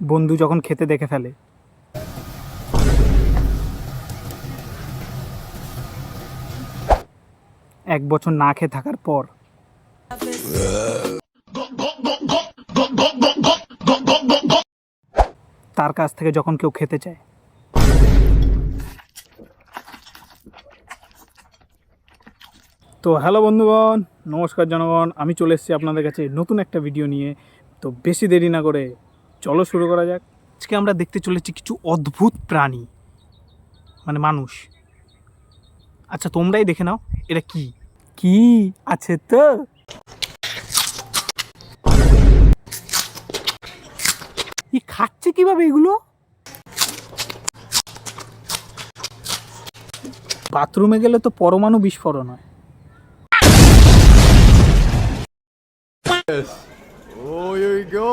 বন্ধু যখন খেতে দেখে ফেলে। এক বছর না খেয়ে থাকার পর তার কাছ থেকে যখন কেউ খেতে চায়। তো হ্যালো বন্ধুগণ, নমস্কার জনগণ, আমি চলে এসেছি আপনাদের কাছে নতুন একটা ভিডিও নিয়ে। তো বেশি দেরি না করে চলো শুরু করা যাক। আজকে আমরা দেখতে চলেছি কিছু অদ্ভুত প্রাণী, মানে মানুষ। আচ্ছা তোমরাই দেখে নাও এটা কি কি আছে। তো খাচ্ছে কিভাবে এগুলো? বাথরুমে গেলে তো পরমাণু বিস্ফোরণ হয়। Yes. Oh, here we go.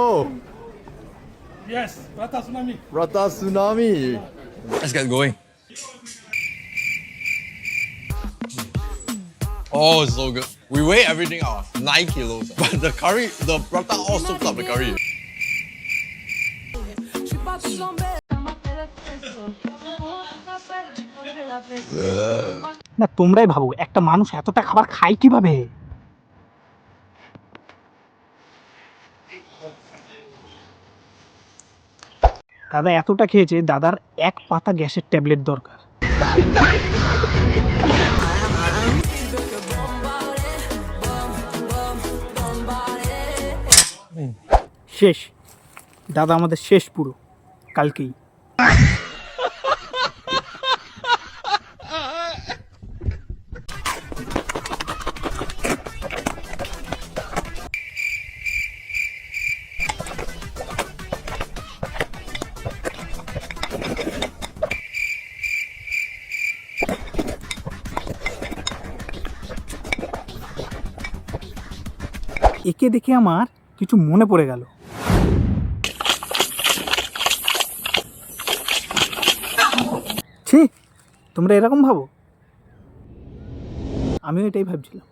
Yes, Rata tsunami. Rata tsunami. Let's get going. Oh, it's so good. We weigh everything out, 9 kilos. But the curry, the prata all soaked up the curry. না তোমরাই ভাবো একটা মানুষ এতটা খাবার খায় কিভাবে? দাদা এতটা খেয়েছে, দাদার এক পাতা গ্যাসের ট্যাবলেট দরকার। শেষ, দাদা আমাদের শেষ পুরো কালকেই। একে দেখে আমার কিছু মনে পড়ে গেল। ছি, তোমরা এরকম ভাবো? আমিও এটাই ভাবছিলাম।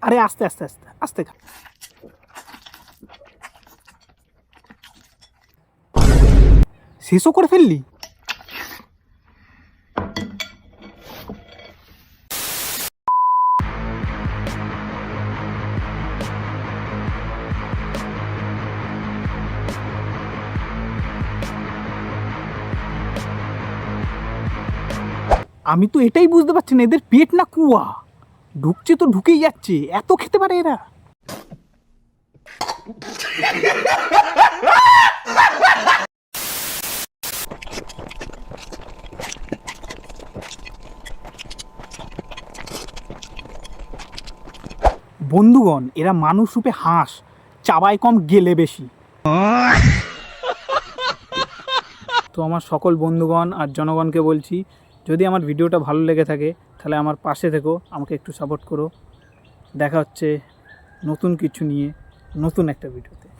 আরে আস্তে আস্তে আস্তে আস্তে খা। শেষও করে ফেললি? আমি তো এটাই বুঝতে পারছি না, এদের পেট না কুয়া, ঢুকছে তো ঢুকেই যাচ্ছে। এত খেতে পারে এরা? বন্ধুগণ, এরা মানুষ রূপে হাঁস, চাবায় কম গেলে বেশি। তো আমার সকল বন্ধুগণ আর জনগণকে বলছি, যদি আমার ভিডিওটা ভালো লেগে থাকে তাহলে আমার পাশে থেকো, আমাকে একটু সাপোর্ট করো। দেখা হচ্ছে নতুন কিছু নিয়ে, নতুন একটা ভিডিও।